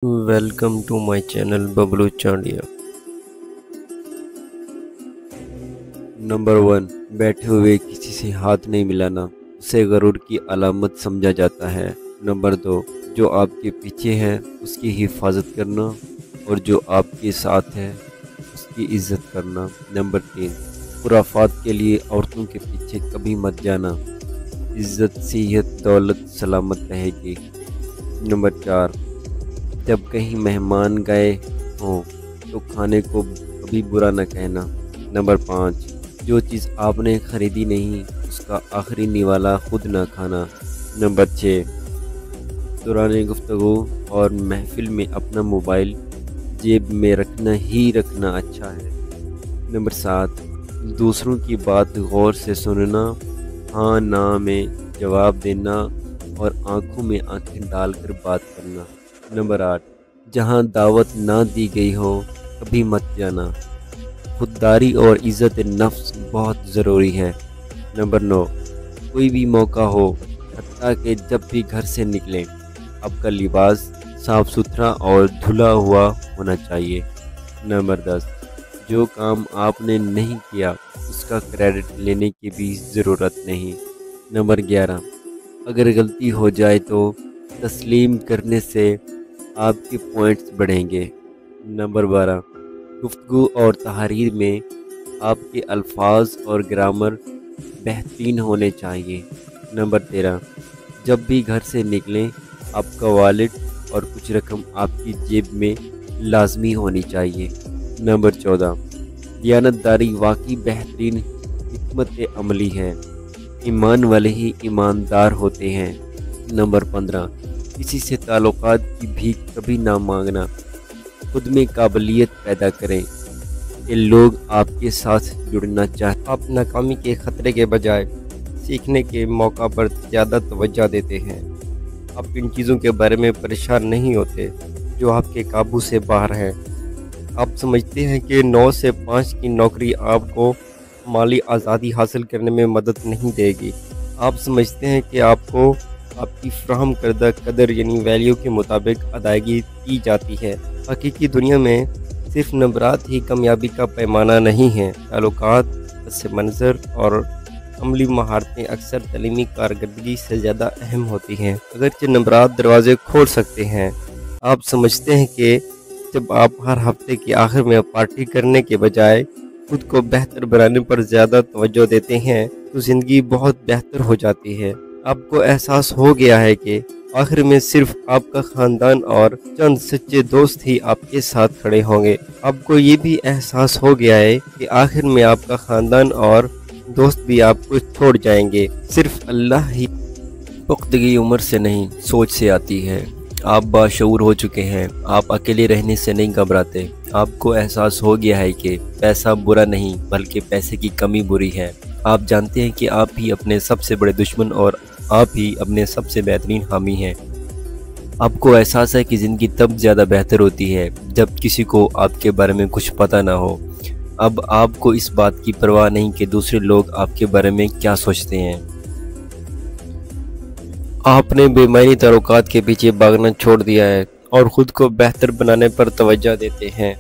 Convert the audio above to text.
Welcome to my channel Bablu Chandia. Number 1, बैठे हुए किसी से हाथ नहीं मिलाना, उसे गरूर की अलामत समझा जाता है। नंबर 2, जो आपके पीछे है उसकी हिफाजत करना और जो आपके साथ है उसकी इज्जत करना। नंबर 3, खुराफात के लिए औरतों के पीछे कभी मत जाना, इज्जत सेहत दौलत सलामत रहेगी। नंबर 4, जब कहीं मेहमान गए हों तो खाने को कभी बुरा न कहना। नंबर 5, जो चीज़ आपने ख़रीदी नहीं उसका आखिरी निवाला खुद न खाना। नंबर 6, दौरान गुफ्तगू और महफिल में अपना मोबाइल जेब में रखना अच्छा है। नंबर 7, दूसरों की बात गौर से सुनना, हाँ ना में जवाब देना और आंखों में आंखें डालकर बात करना। नंबर 8, जहाँ दावत ना दी गई हो कभी मत जाना, खुददारी और इज़्ज़त नफ्स बहुत ज़रूरी है। नंबर 9, कोई भी मौका हो हत्ता कि जब भी घर से निकलें आपका लिबास साफ़ सुथरा और धुला हुआ होना चाहिए। नंबर 10, जो काम आपने नहीं किया उसका क्रेडिट लेने की भी ज़रूरत नहीं। नंबर 11, अगर गलती हो जाए तो तस्लीम करने से आपके पॉइंट्स बढ़ेंगे। नंबर 12, गुफ्तगू और तहरीर में आपके अल्फाज और ग्रामर बेहतरीन होने चाहिए। नंबर 13, जब भी घर से निकलें आपका वॉलेट और कुछ रकम आपकी जेब में लाजमी होनी चाहिए। नंबर 14, दियानतदारी वाकई बेहतरीन हिकमत अमली है, ईमान वाले ही ईमानदार होते हैं। नंबर 15, किसी से ताल्लुकात की भीख कभी ना मांगना, खुद में काबिलियत पैदा करें कि लोग आपके साथ जुड़ना चाहते। आप नाकामी के ख़तरे के बजाय सीखने के मौका पर ज़्यादा तवज्जो देते हैं। आप इन चीज़ों के बारे में परेशान नहीं होते जो आपके काबू से बाहर हैं। आप समझते हैं कि 9 से 5 की नौकरी आपको माली आज़ादी हासिल करने में मदद नहीं देगी। आप समझते हैं कि आपको आपकी फ्राहम करदा कदर यानी वैल्यू के मुताबिक अदायगी की जाती है। हकीकी दुनिया में सिर्फ नंबरात ही कामयाबी का पैमाना नहीं है, ताल्लुकात, पस मंज़र और अमली महारतें अक्सर तालीमी कारकर्दगी से ज़्यादा अहम होती हैं। अगरचे नंबरात दरवाज़े खोल सकते हैं। आप समझते हैं कि जब आप हर हफ्ते के आखिर में पार्टी करने के बजाय खुद को बेहतर बनाने पर ज़्यादा तवज्जो देते हैं तो ज़िंदगी बहुत बेहतर हो जाती है। आपको एहसास हो गया है कि आखिर में सिर्फ आपका ख़ानदान और चंद सच्चे दोस्त ही आपके साथ खड़े होंगे। आपको ये भी एहसास हो गया है कि आखिर में आपका ख़ानदान और दोस्त भी आपको छोड़ जाएंगे। सिर्फ अल्लाह ही। पुख्तगी उम्र से नहीं सोच से आती है। आप बाशऊर हो चुके हैं, आप अकेले रहने से नहीं घबराते। आपको एहसास हो गया है कि पैसा बुरा नहीं बल्कि पैसे की कमी बुरी है। आप जानते हैं कि आप ही अपने सबसे बड़े दुश्मन और आप ही अपने सबसे बेहतरीन हामी हैं। आपको एहसास है कि ज़िंदगी तब ज़्यादा बेहतर होती है जब किसी को आपके बारे में कुछ पता ना हो। अब आपको इस बात की परवाह नहीं कि दूसरे लोग आपके बारे में क्या सोचते हैं। आपने बेमानी ताल्लुकात के पीछे भागना छोड़ दिया है और ख़ुद को बेहतर बनाने पर तवज्जो देते हैं।